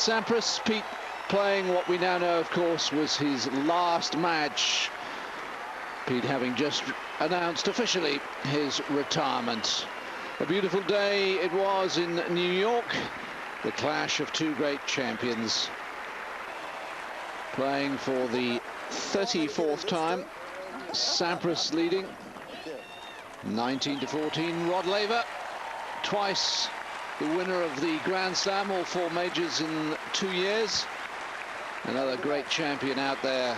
Sampras, Pete, playing what we now know, of course, was his last match. Pete having just announced officially his retirement. A beautiful day it was in New York. The clash of two great champions. Playing for the 34th time. Sampras leading 19-14. Rod Laver, twice the winner of the Grand Slam, all four majors in 2 years. Another great champion out there.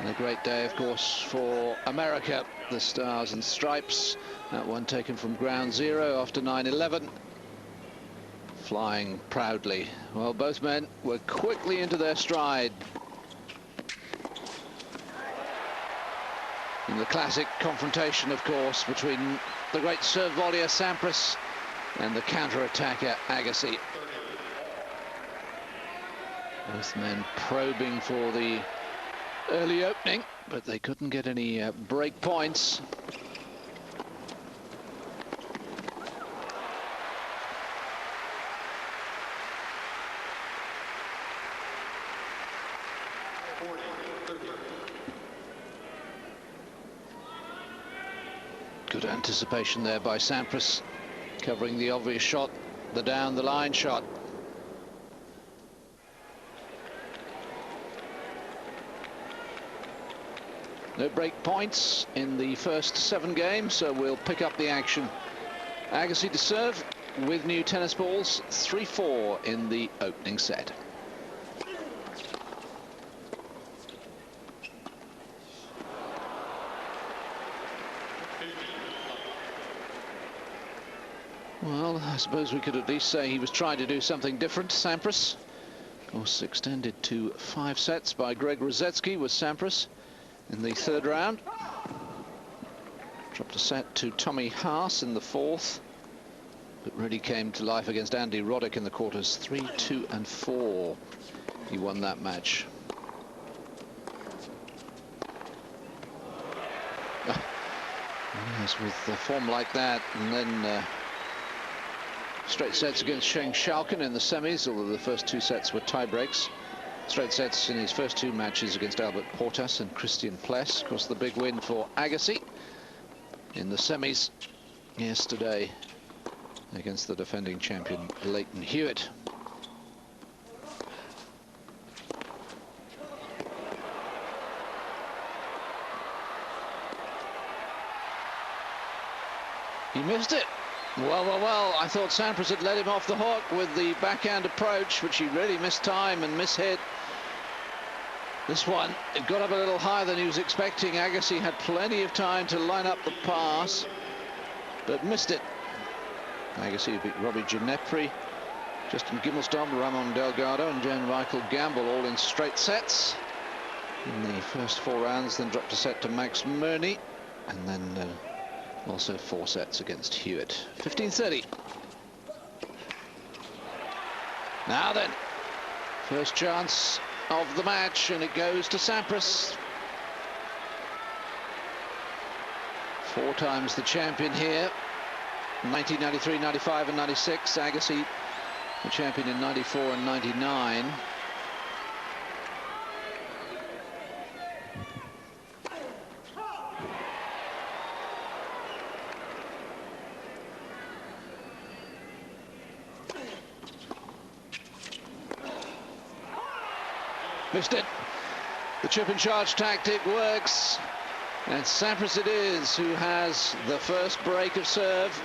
And a great day, of course, for America. The Stars and Stripes. That one taken from ground zero after 9/11. Flying proudly. Well, both men were quickly into their stride. In the classic confrontation, of course, between the great serve volleyer Sampras and the counter-attacker Agassi. Both men probing for the early opening, but they couldn't get any break points. Good anticipation there by Sampras, covering the obvious shot, the down the line shot. No break points in the first 7 games, so we'll pick up the action. Agassi to serve with new tennis balls, 3-4 in the opening set. Well, I suppose we could at least say he was trying to do something different, Sampras. Of course, extended to 5 sets by Greg Rosetsky with Sampras in the 3rd round. Dropped a set to Tommy Haas in the 4th, but really came to life against Andy Roddick in the quarters. 3-2 and 4. He won that match. Yes, with a form like that, and then straight sets against Sheng Xiaoquan in the semis, although the first 2 sets were tie breaks. Straight sets in his first 2 matches against Albert Portas and Christian Pless. Of course, the big win for Agassi in the semis yesterday against the defending champion Leighton Hewitt. He missed it. Well, I thought Sampras had let him off the hook with the backhand approach, which he really missed time and mishit. This one, it got up a little higher than he was expecting. Agassi had plenty of time to line up the pass, but missed it. Agassi beat Robbie Ginepri, Justin Gimmelsdom, Ramon Delgado and Jan-Michael Gamble all in straight sets in the first 4 rounds, then dropped a set to Max Murney, and then also 4 sets against Hewitt. 15-30. Now then, first chance of the match, and it goes to Sampras. 4 times the champion here. 1993, 95 and 96. Agassi, the champion in 94 and 99. Missed it. The chip and charge tactic works, and Sampras it is who has the first break of serve.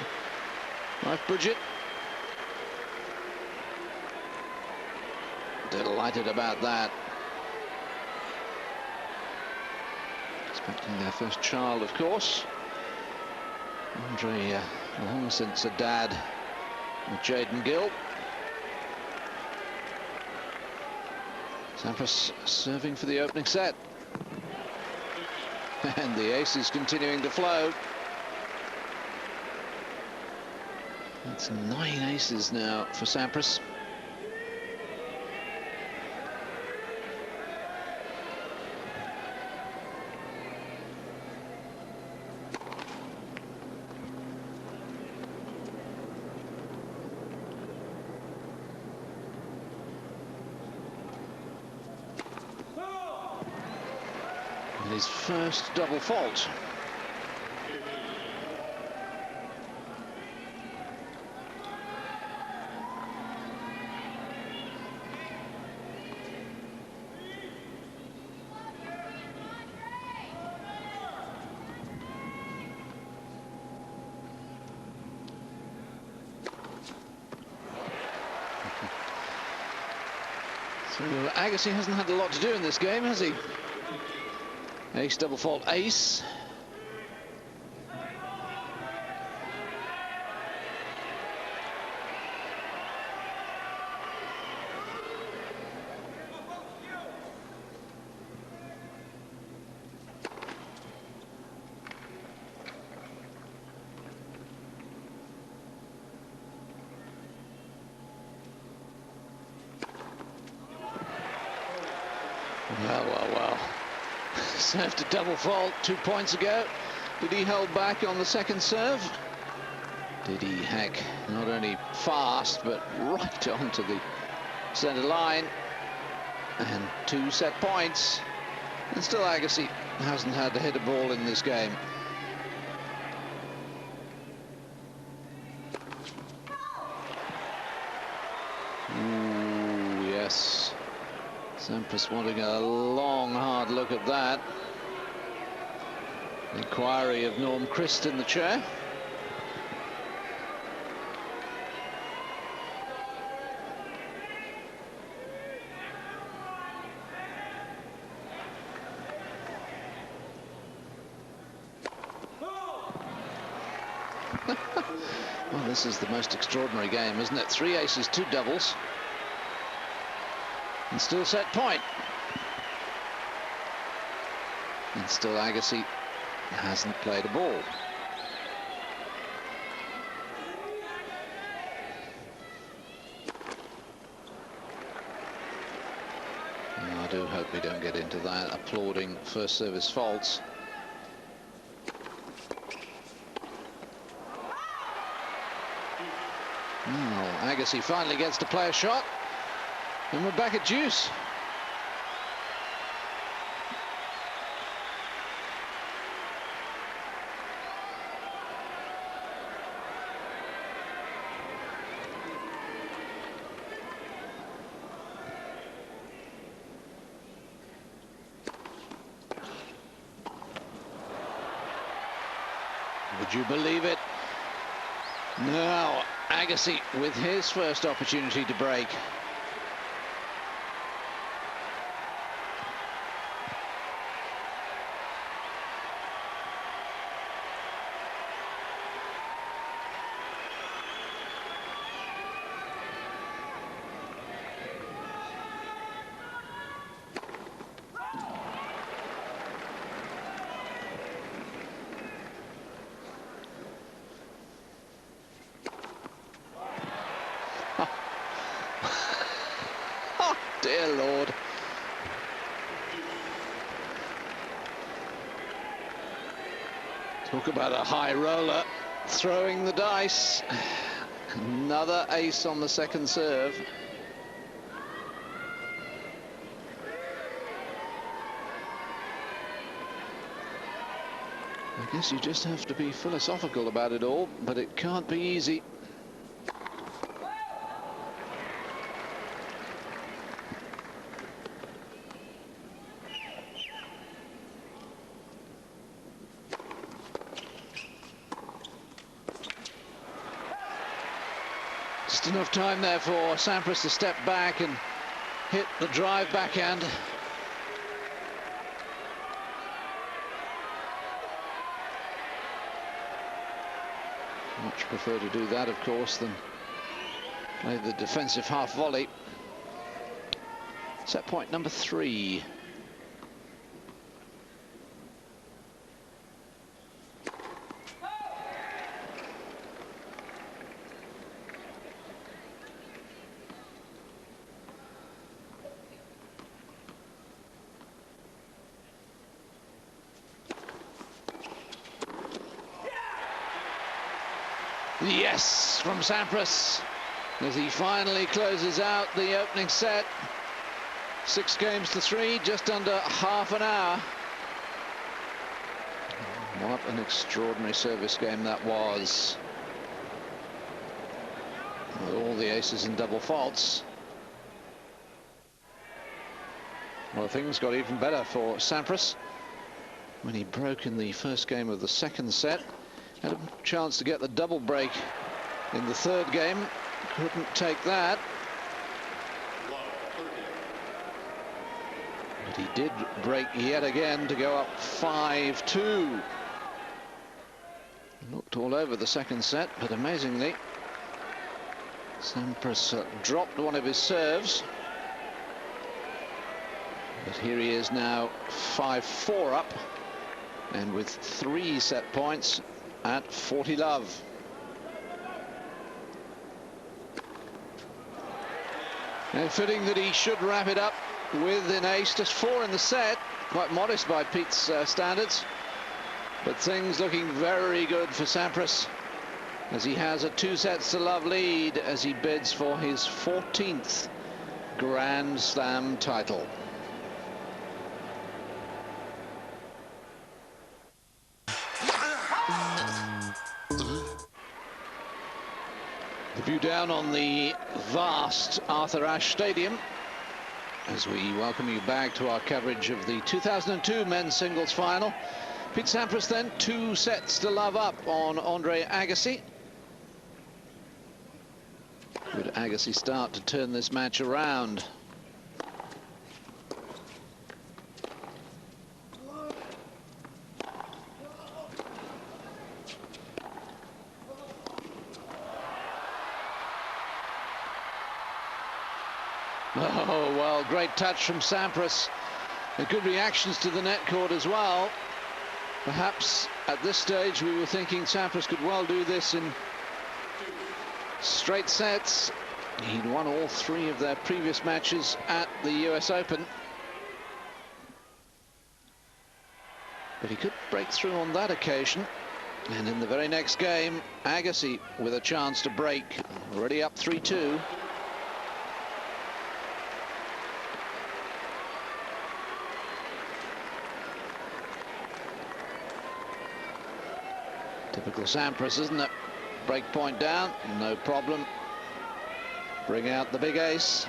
Like Bridget. Delighted about that. Expecting their first child, of course. Andre, long since a dad with Jaden Gill. Sampras serving for the opening set. And the ace is continuing to flow. That's 9 aces now for Sampras. His first double fault. So Agassi hasn't had a lot to do in this game, has he? Ace, double fault, ace. Well. Served a double fault 2 points ago. Did he hold back on the second serve? Did he? Heck, not only fast, but right onto the centre line. And 2 set points. And still Agassi hasn't had to hit a ball in this game. Ooh, yes. Sampras wanting a long, hard look at that. Inquiry of Norm Christ in the chair. Well, this is the most extraordinary game, isn't it? 3 aces, 2 doubles. And still set point. And still Agassi hasn't played a ball. I do hope we don't get into that, applauding first service faults. Well, Agassi finally gets to play a shot. And we're back at deuce. Would you believe it? Now, Agassi with his first opportunity to break. Dear Lord. Talk about a high roller, throwing the dice. Another ace on the second serve. I guess you just have to be philosophical about it all, but it can't be easy. Just enough time there for Sampras to step back and hit the drive backhand. Much prefer to do that, of course, than play the defensive half volley. Set point number 3. Yes, from Sampras, as he finally closes out the opening set. 6 games to 3, just under half an hour. What an extraordinary service game that was. With all the aces and double faults. Well, things got even better for Sampras when he broke in the first game of the second set. Had a chance to get the double break in the third game. Couldn't take that. But he did break yet again to go up 5-2. Looked all over the second set, but amazingly, Sampras dropped one of his serves. But here he is now 5-4 up, and with 3 set points at 40 love. And fitting that he should wrap it up with an ace, just 4 in the set. Quite modest by Pete's standards. But things looking very good for Sampras, as he has a 2-sets-to-love lead as he bids for his 14th Grand Slam title. The view down on the vast Arthur Ashe Stadium as we welcome you back to our coverage of the 2002 men's singles final. Pete Sampras then 2-sets-to-love up on Andre Agassi. Would Agassi start to turn this match around? Oh, well, great touch from Sampras. And good reactions to the net court as well. Perhaps at this stage we were thinking Sampras could well do this in straight sets. He'd won all 3 of their previous matches at the US Open. But he could break through on that occasion. And in the very next game, Agassi with a chance to break. Already up 3-2. Typical Sampras, isn't it? Break point down, no problem. Bring out the big ace.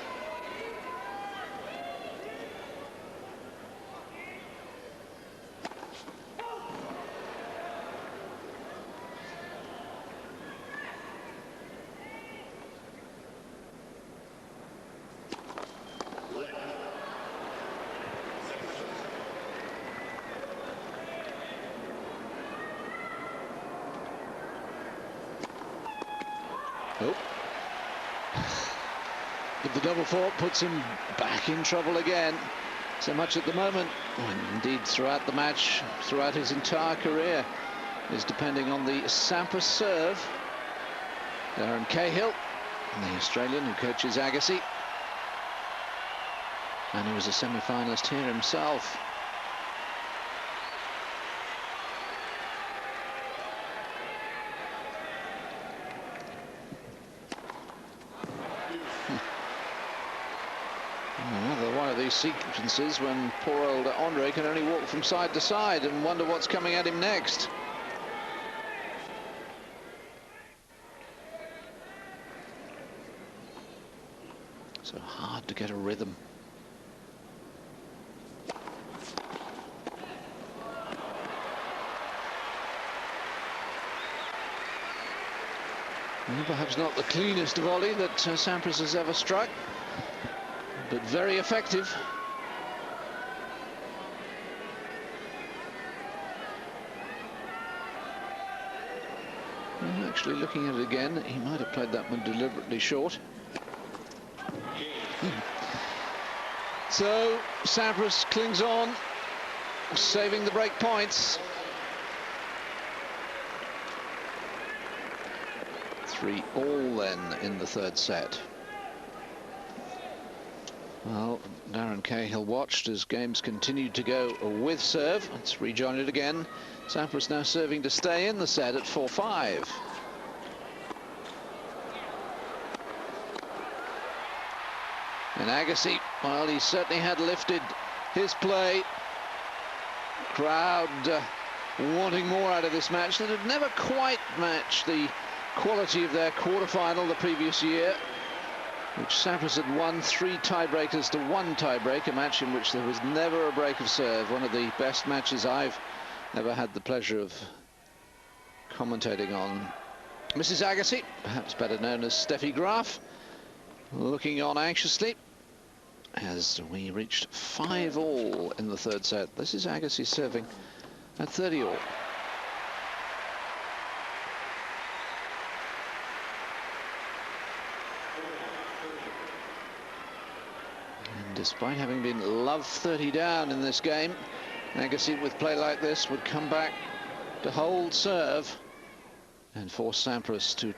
Oh. But the double fault puts him back in trouble again. So much at the moment, and indeed throughout the match, throughout his entire career, is depending on the Sampras serve. Darren Cahill, the Australian who coaches Agassi, and he was a semi-finalist here himself. Another one of these sequences when poor old Andre can only walk from side to side and wonder what's coming at him next. So hard to get a rhythm. Well, perhaps not the cleanest volley that Sampras has ever struck, but very effective. Well, actually, looking at it again, he might have played that one deliberately short. So Sampras clings on, saving the break points. 3-all then in the third set. Well, Darren Cahill watched as games continued to go with serve. Let's rejoin it again. Sampras now serving to stay in the set at 4-5. And Agassi, well, he certainly had lifted his play. Crowd wanting more out of this match that had never quite matched the quality of their quarter-final the previous year, which Sampras had won 3 tiebreakers to 1 tiebreak, a match in which there was never a break of serve. One of the best matches I've ever had the pleasure of commentating on. Mrs. Agassi, perhaps better known as Steffi Graf, looking on anxiously as we reached 5-all in the third set. This is Agassi serving at 30-all. And despite having been love 30 down in this game, Agassi with play like this would come back to hold serve and force Sampras to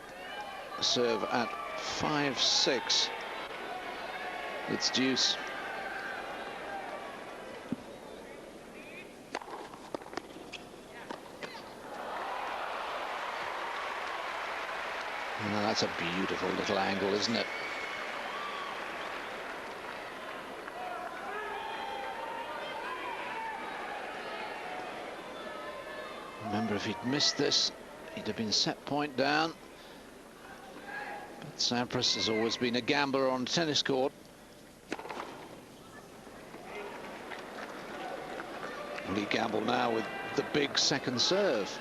serve at 5-6. It's deuce. Oh, that's a beautiful little angle, isn't it? Remember, if he'd missed this, he'd have been set point down. But Sampras has always been a gambler on tennis court. Will he gamble now with the big second serve?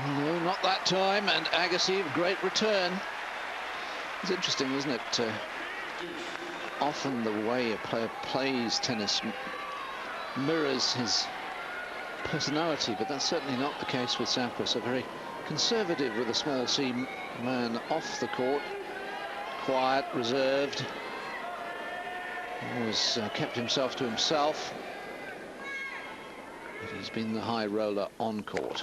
No, not that time, and Agassi, great return. It's interesting, isn't it? Often the way a player plays tennis mirrors his personality, but that's certainly not the case with Sampras. A very conservative with a small C man off the court, quiet, reserved, always kept himself to himself, but he's been the high roller on court.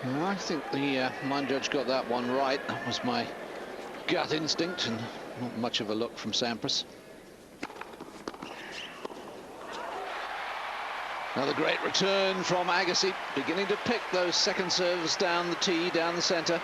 Well, I think the line judge got that one right. That was my gut instinct, and not much of a look from Sampras. Another great return from Agassi, beginning to pick those second serves down the tee, down the centre.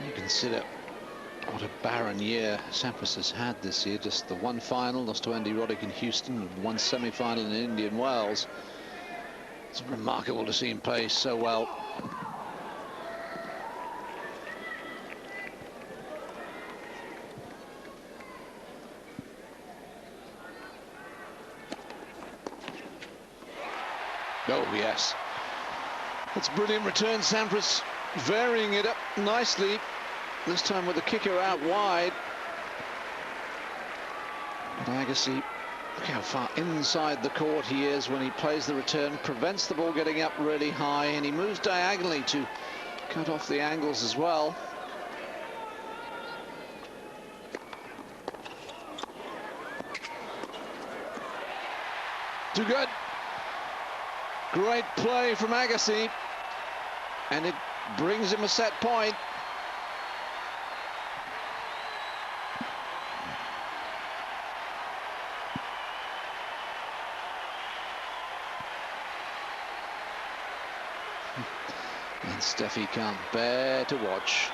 You consider what a barren year Sampras has had this year. Just the one final, lost to Andy Roddick in Houston, and one semi-final in Indian Wells. It's remarkable to see him play so well. Oh, yes. That's a brilliant return. Sampras varying it up nicely, this time with the kicker out wide. But Agassi, look how far inside the court he is when he plays the return, prevents the ball getting up really high, and he moves diagonally to cut off the angles as well. Too good. Great play from Agassi, and it brings him a set point. And Steffi can't bear to watch.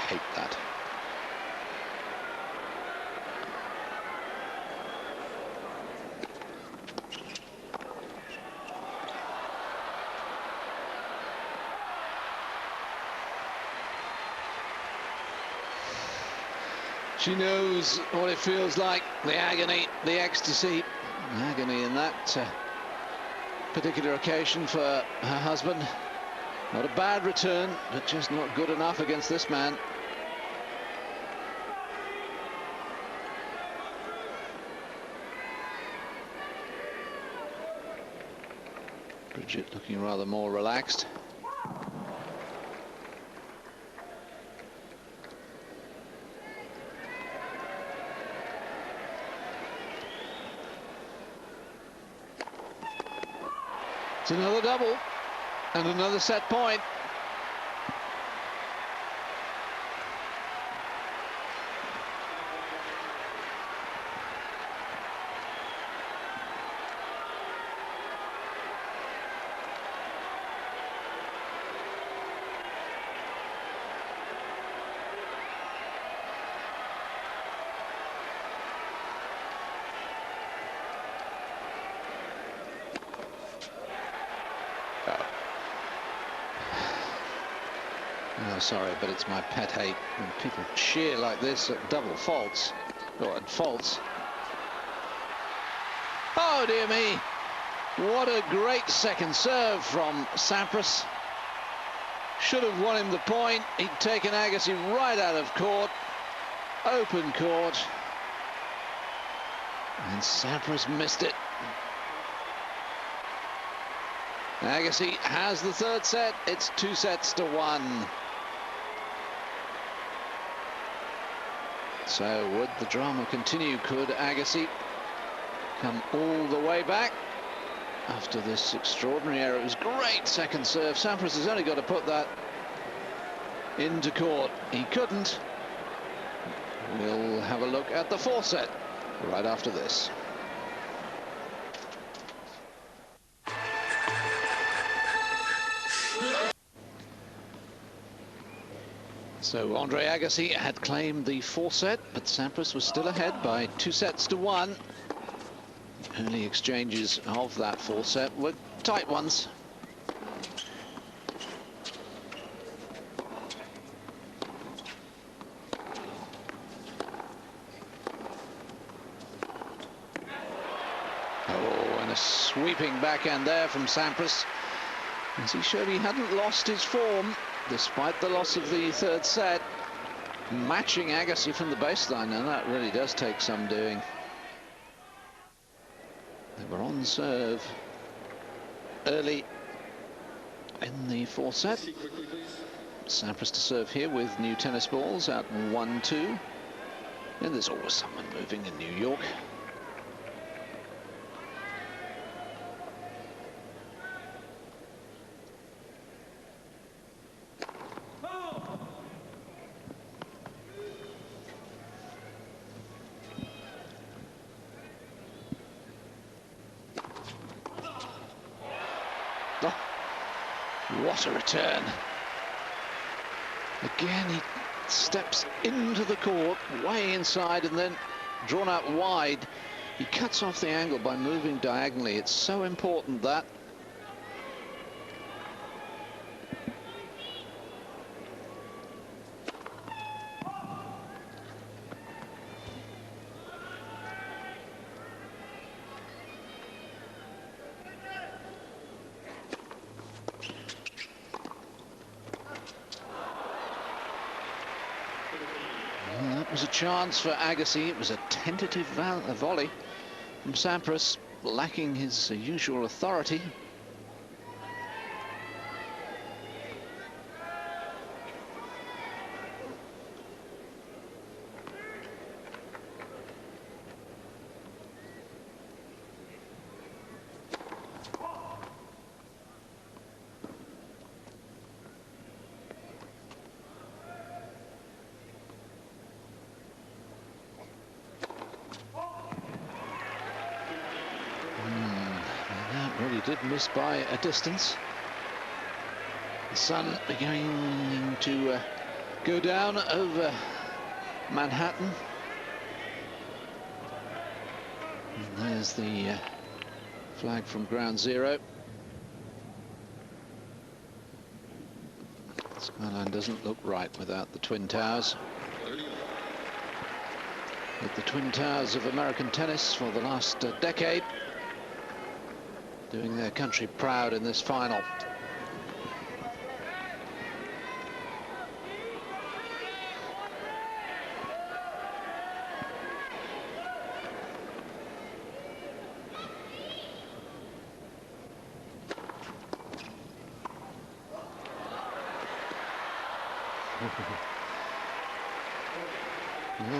hate that. She knows what it feels like, the agony, the ecstasy, the agony in that particular occasion for her husband. Not a bad return, but just not good enough against this man. Bridget looking rather more relaxed. It's another double and another set point. Oh, sorry, but it's my pet hate when people cheer like this at double faults, or at faults. Oh, dear me. What a great second serve from Sampras. Should have won him the point. He'd taken Agassi right out of court. Open court. And Sampras missed it. Agassi has the third set. It's 2-1. So would the drama continue? Could Agassi come all the way back after this extraordinary error? It was great second serve. Sampras has only got to put that into court. He couldn't. We'll have a look at the fourth set right after this. So Andre Agassi had claimed the fourth set, but Sampras was still ahead by 2-1. Early exchanges of that fourth set were tight ones. Oh, and a sweeping backhand there from Sampras, as he showed he hadn't lost his form despite the loss of the third set. Matching Agassi from the baseline, and that really does take some doing. They were on serve early in the fourth set. Sampras to serve here with new tennis balls at 1-2. And there's always someone moving in New York. What a return. Again, he steps into the court, way inside, and then drawn out wide. He cuts off the angle by moving diagonally. It's so important that. That was a chance for Agassi. It was a tentative volley from Sampras, lacking his usual authority. Really did miss by a distance. The sun beginning to go down over Manhattan. And there's the flag from ground zero. Skyline doesn't look right without the Twin Towers. With the Twin Towers of American tennis for the last decade, doing their country proud in this final.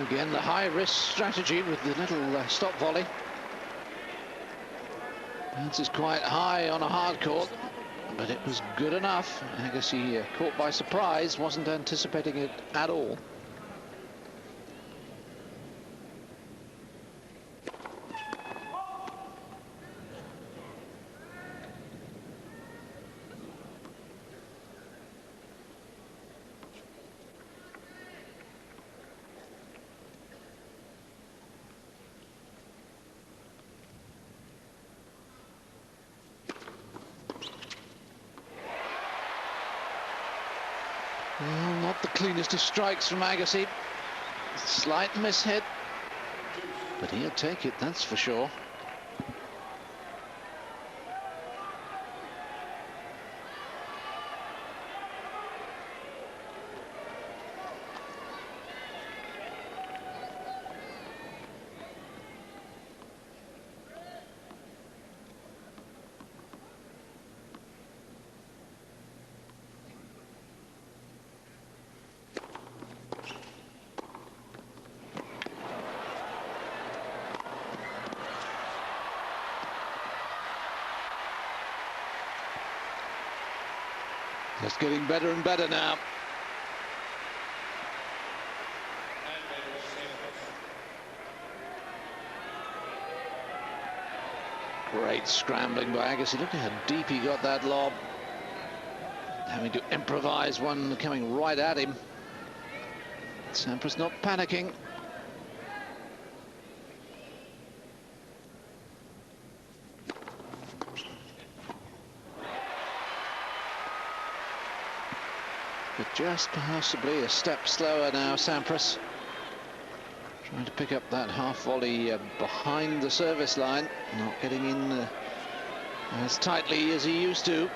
Again, the high-risk strategy with the little stop volley. This is quite high on a hard court, but it was good enough. Agassi caught by surprise, wasn't anticipating it at all. Well, not the cleanest of strikes from Agassi. Slight mishit, but he'll take it, that's for sure. Just getting better and better now. Great scrambling by Agassi. Look at how deep he got that lob. Having to improvise one coming right at him. Sampras not panicking. But just possibly a step slower now, Sampras. Trying to pick up that half volley behind the service line, not getting in as tightly as he used to.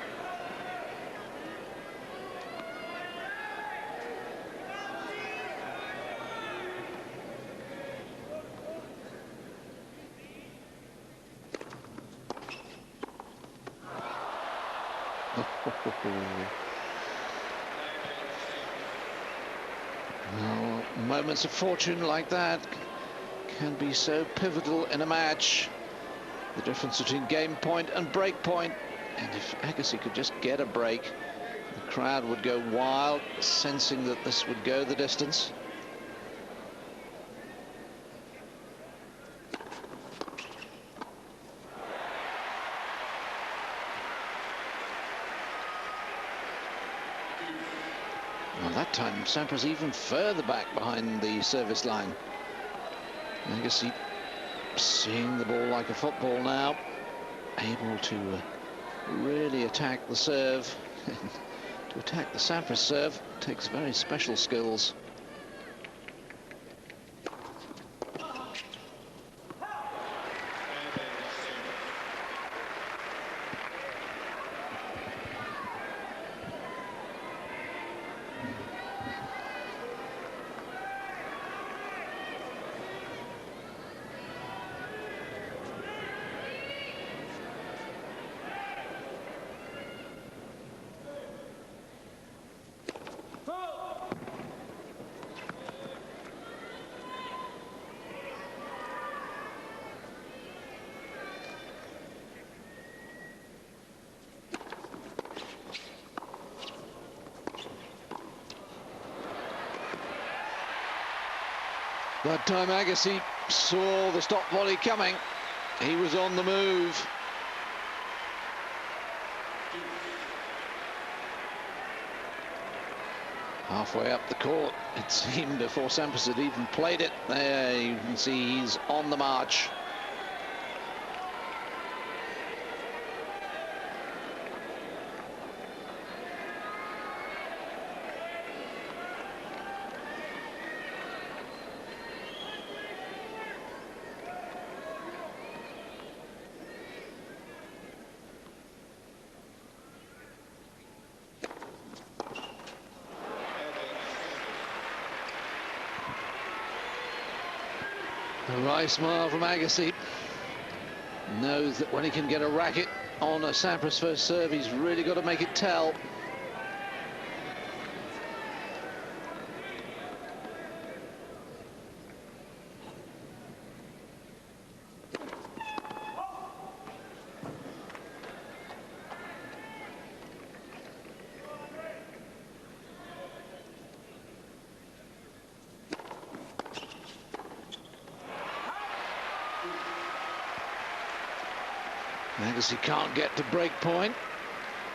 Well, moments of fortune like that can be so pivotal in a match. The difference between game point and break point. And if Agassi could just get a break, the crowd would go wild, sensing that this would go the distance. Well, that time Sampras even further back behind the service line. Agassi seeing the ball like a football now, able to really attack the serve. To attack the Sampras serve takes very special skills. That time Agassi saw the stop volley coming. He was on the move. Halfway up the court, it seemed, before Sampras had even played it. There you can see he's on the march. A wry smile from Agassi. Knows that when he can get a racket on a Sampras first serve, he's really got to make it tell. Agassi can't get to break point.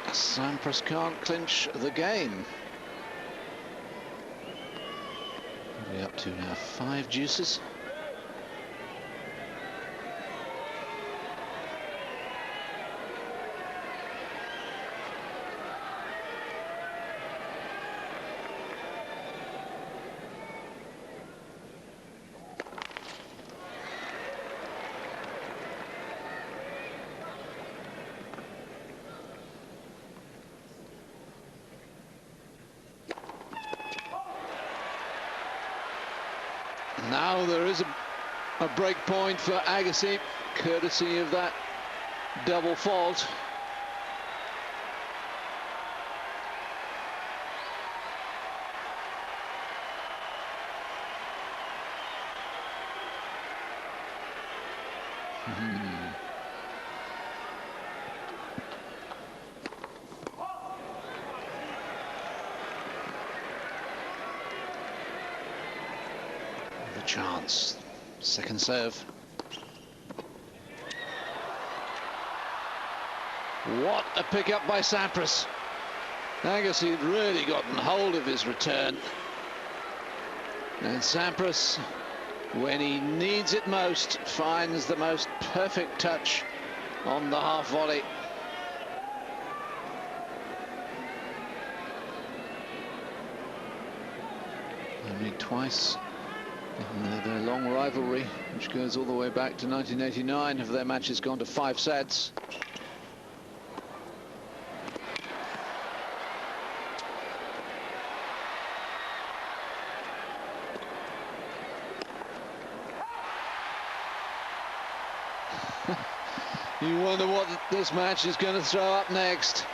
Sampras can't clinch the game. What are we up to now? 5 deuces. Now there is a break point for Agassi, courtesy of that double fault. Chance. Second serve. What a pick-up by Sampras. Agassi had really gotten hold of his return. And Sampras, when he needs it most, finds the most perfect touch on the half volley. Only twice in their long rivalry, which goes all the way back to 1989, have their matches gone to 5 sets. You wonder what this match is going to throw up next.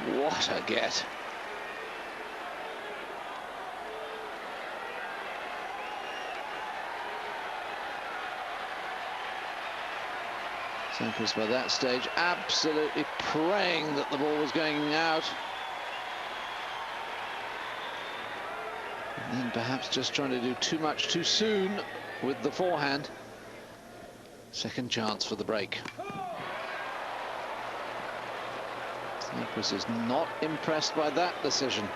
What a get. Sampras by that stage absolutely praying that the ball was going out. And then perhaps just trying to do too much too soon with the forehand. Second chance for the break. Sampras is not impressed by that decision.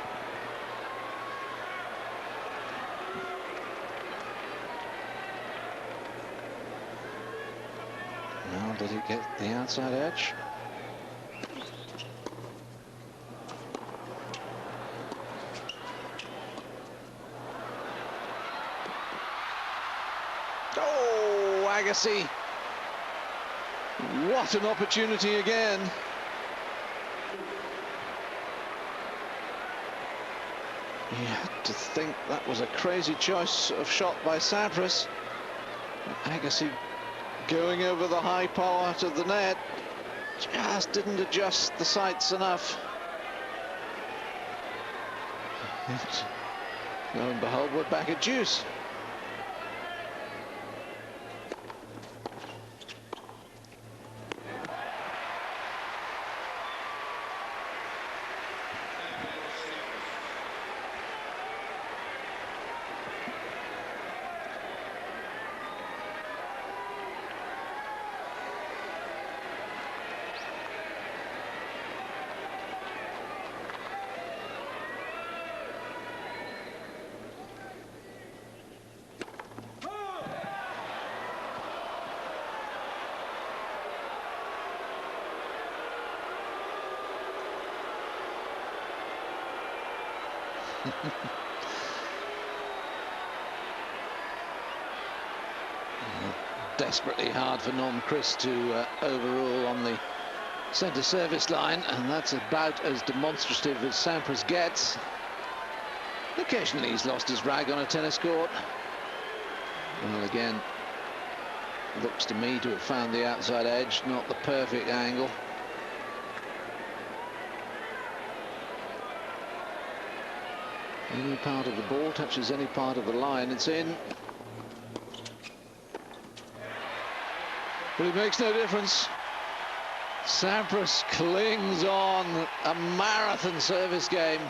Now, did he get the outside edge? Oh, Agassi. What an opportunity again. You had to think that was a crazy choice of shot by Sampras. Agassi going over the high part of the net, just didn't adjust the sights enough. Lo and behold, we're back at deuce. Desperately hard for Norm Chris to overrule on the centre service line, and that's about as demonstrative as Sampras gets. Occasionally he's lost his rag on a tennis court. Well, again, looks to me to have found the outside edge, not the perfect angle. Any part of the ball touches any part of the line, it's in. But it makes no difference. Sampras clings on. A marathon service game.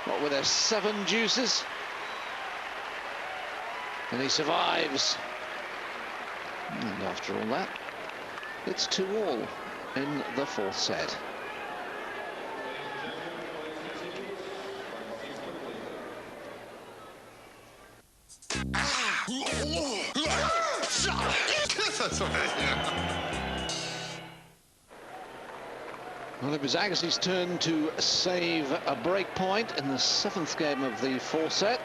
What were there, 7 deuces? And he survives. And after all that, it's 2-all in the 4th set. Well, it was Agassi's turn to save a break point in the 7th game of the 4th set.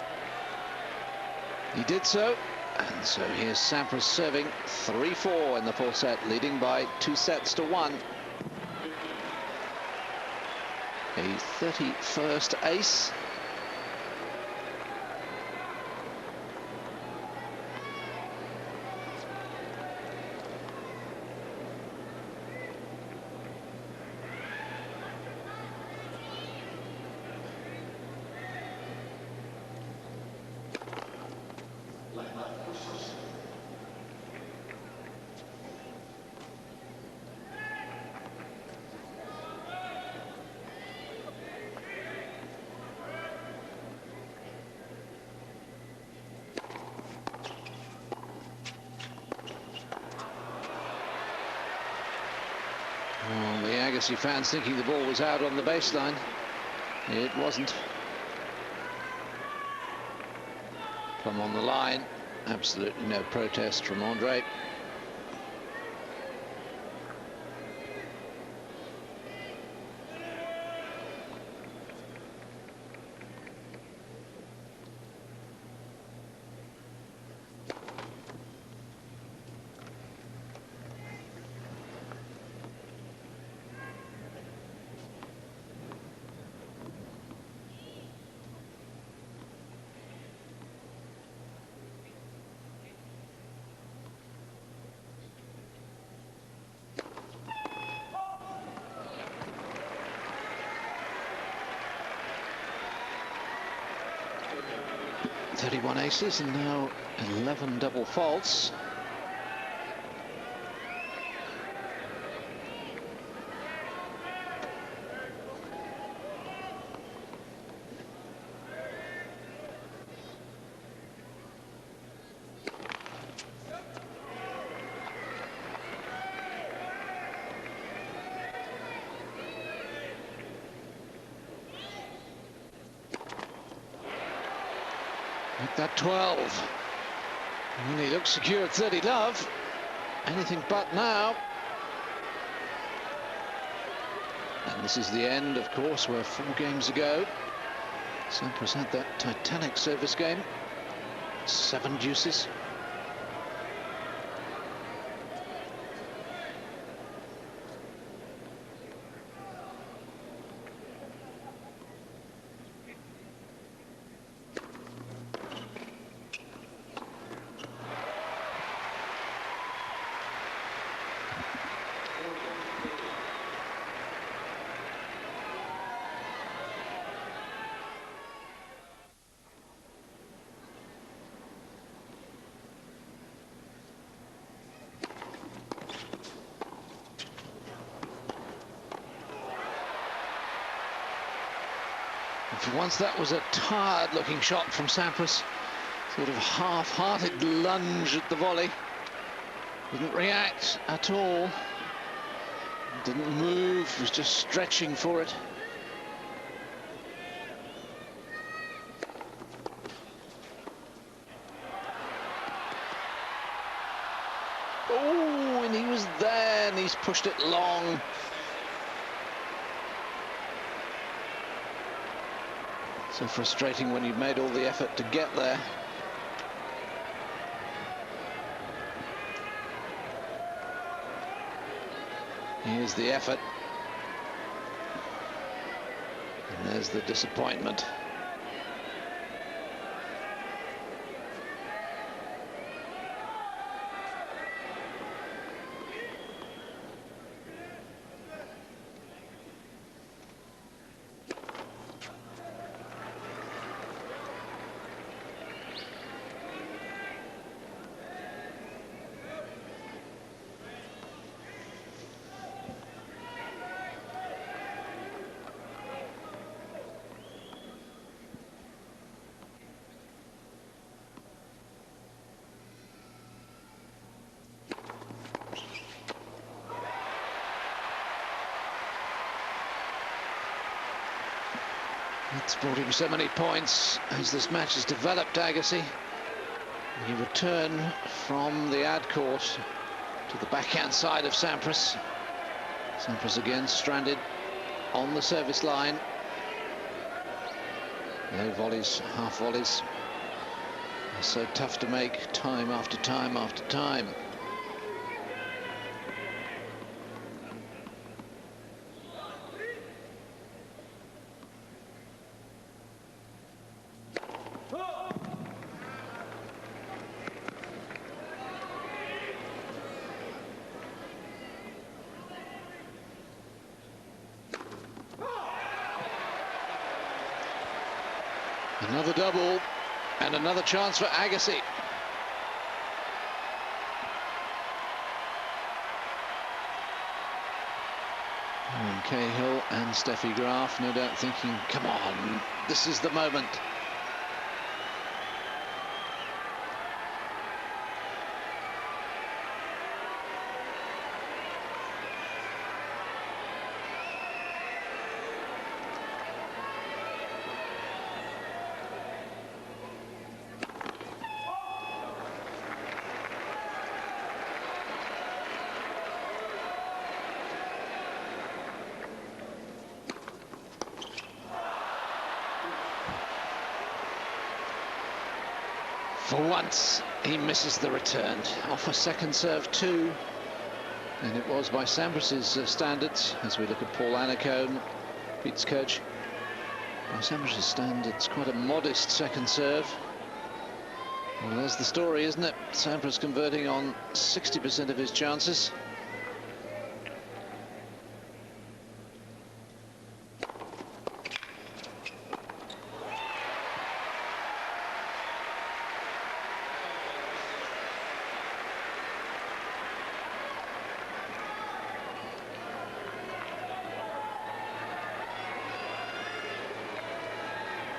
He did so, and so here's Sampras serving 3-4 in the 4th set, leading by 2-1. A 31st ace. Oh, the Agassi fans thinking the ball was out on the baseline. It wasn't. Plum on the line. Absolutely no protest from Andre. .31 aces and now 11 double faults. Make that 12. And he looks secure at 30 love. Anything but now. And this is the end, of course, where 4 games ago Sampras had that titanic service game. 7 deuces. For once, that was a tired-looking shot from Sampras. Sort of half-hearted lunge at the volley. Didn't react at all. Didn't move, was just stretching for it. Oh, and he was there, and he's pushed it long. So frustrating when you've made all the effort to get there. Here's the effort. And there's the disappointment. It's brought him so many points as this match has developed, Agassi. He returned from the ad court to the backhand side of Sampras. Sampras again stranded on the service line. Low volleys, half volleys. They're so tough to make time after time after time. Another double and another chance for Agassi. And Cahill and Steffi Graf no doubt thinking, come on, this is the moment. For once, he misses the return. Off a second serve too. And it was by Sampras's standards, as we look at Paul Annacone, Pete's coach. By Sampras's standards, quite a modest second serve. Well, there's the story, isn't it? Sampras converting on 60% of his chances.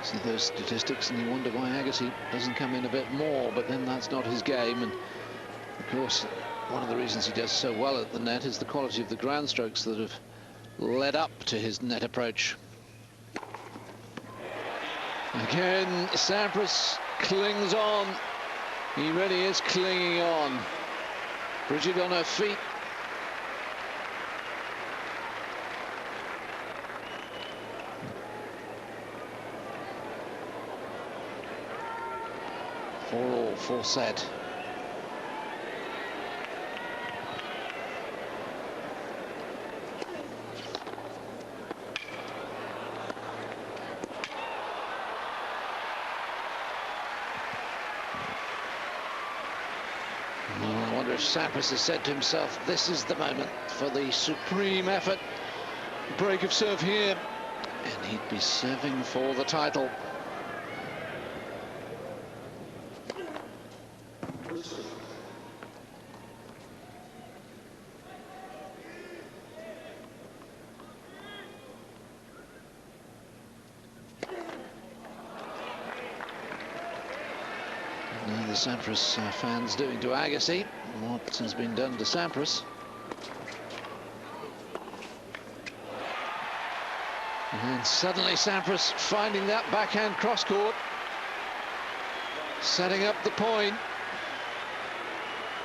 See those statistics and you wonder why Agassi doesn't come in a bit more, but then that's not his game. And of course, one of the reasons he does so well at the net is the quality of the ground strokes that have led up to his net approach. Again, Sampras clings on. He really is clinging on. Bridget on her feet. Full set. Well, I wonder if Sampras has said to himself, this is the moment for the supreme effort. Break of serve here, and he'd be serving for the title. The Sampras fans doing to Agassi what has been done to Sampras. And then suddenly Sampras finding that backhand cross court, setting up the point.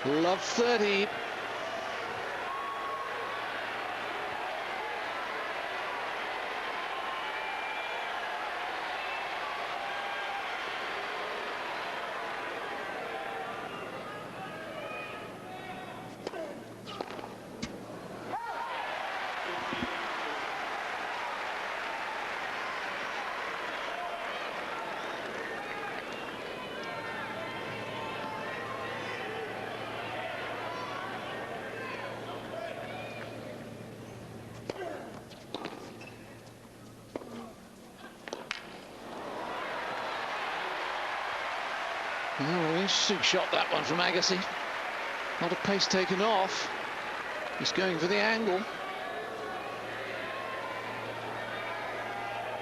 Love 30. Well, an interesting shot, that one from Agassi. A lot of pace taken off. He's going for the angle.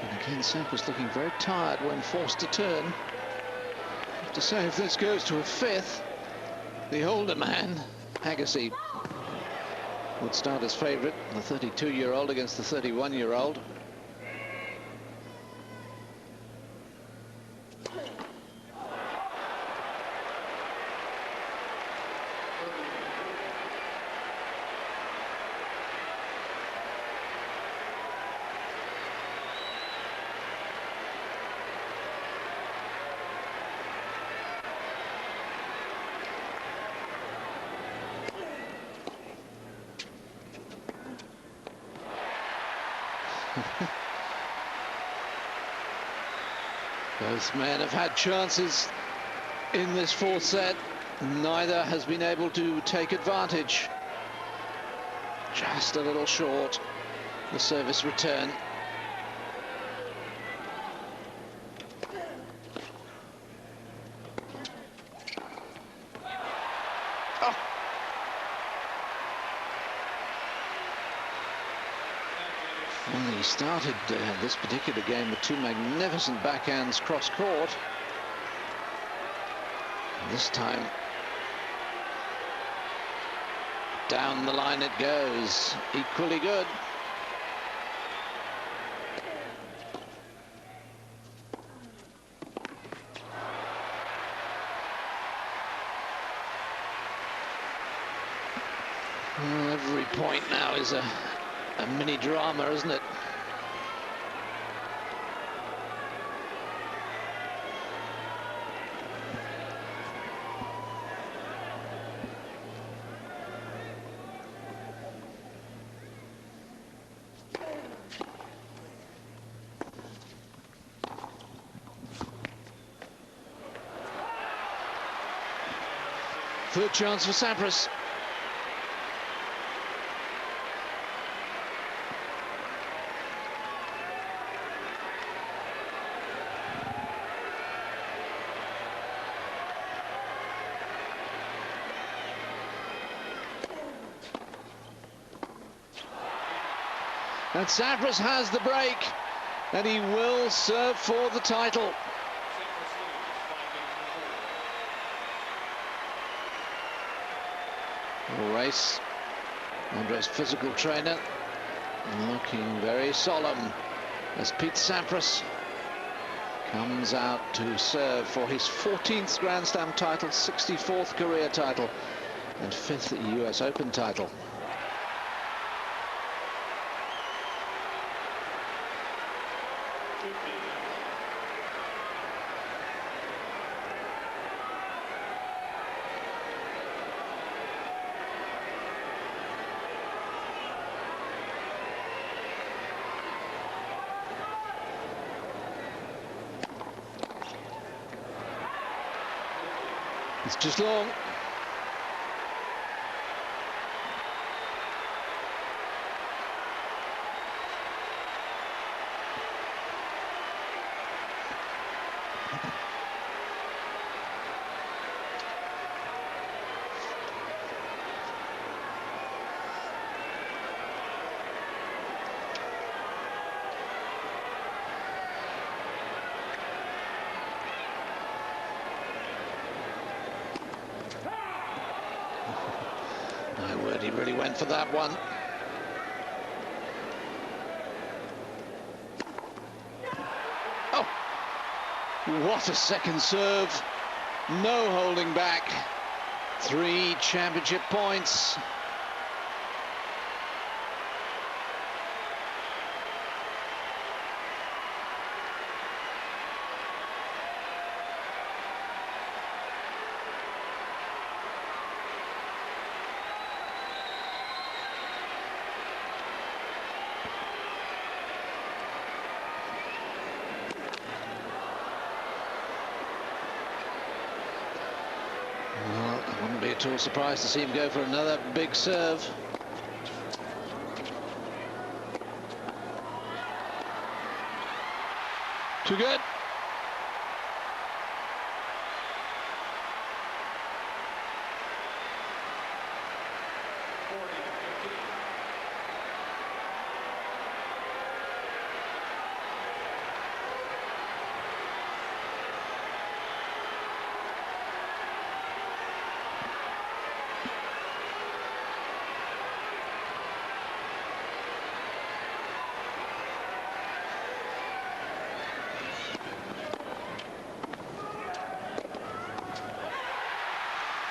And again, Sampras looking very tired when forced to turn. I have to say, if this goes to a fifth, the older man, Agassi, would start as favourite, the 32-year-old against the 31-year-old. Both men have had chances in this fourth set. Neither has been able to take advantage. Just a little short, the service return. Oh. Well, he started this particular game with two magnificent backhands cross-court. This time, down the line it goes, equally good. Well, every point now is a mini drama, isn't it? Third chance for Sampras. And Sampras has the break, and he will serve for the title. Race. Andre's physical trainer looking very solemn as Pete Sampras comes out to serve for his 14th Grand Slam title, 64th career title, and 5th US Open title. It's just long. My word, he really went for that one. Oh, what a second serve. No holding back. 3 championship points. Well, I wouldn't be at all surprised to see him go for another big serve. Too good.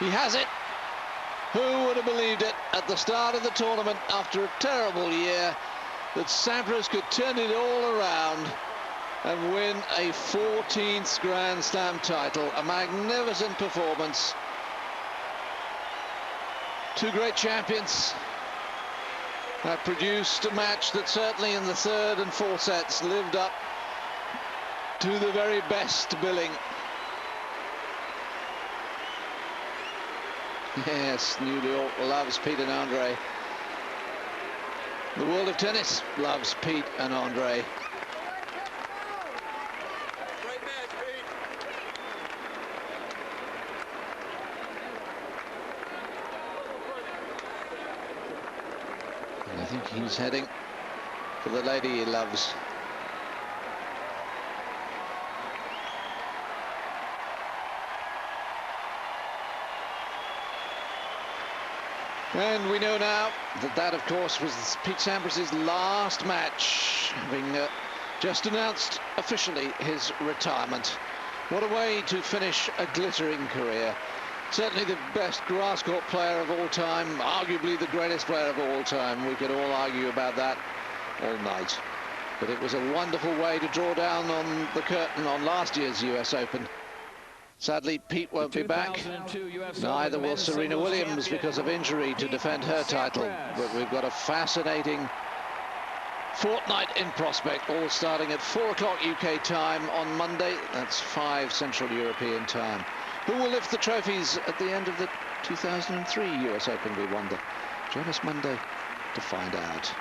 He has it. Who would have believed it at the start of the tournament, after a terrible year, that Sampras could turn it all around and win a 14th Grand Slam title. A magnificent performance. Two great champions have produced a match that certainly in the third and fourth sets lived up to the very best billing. Yes, New York loves Pete and Andre. The world of tennis loves Pete and Andre. Great match, Pete. And I think he's heading for the lady he loves. And we know now that that, of course, was Pete Sampras' last match, having just announced officially his retirement. What a way to finish a glittering career. Certainly the best grass court player of all time, arguably the greatest player of all time. We could all argue about that all night. But it was a wonderful way to draw down on the curtain on last year's US Open. Sadly, Pete won't be back. Neither will Serena Williams because of injury to defend her title. But we've got a fascinating fortnight in prospect, all starting at 4 o'clock UK time on Monday. That's 5 Central European time. Who will lift the trophies at the end of the 2003 US Open, we wonder? Join us Monday to find out.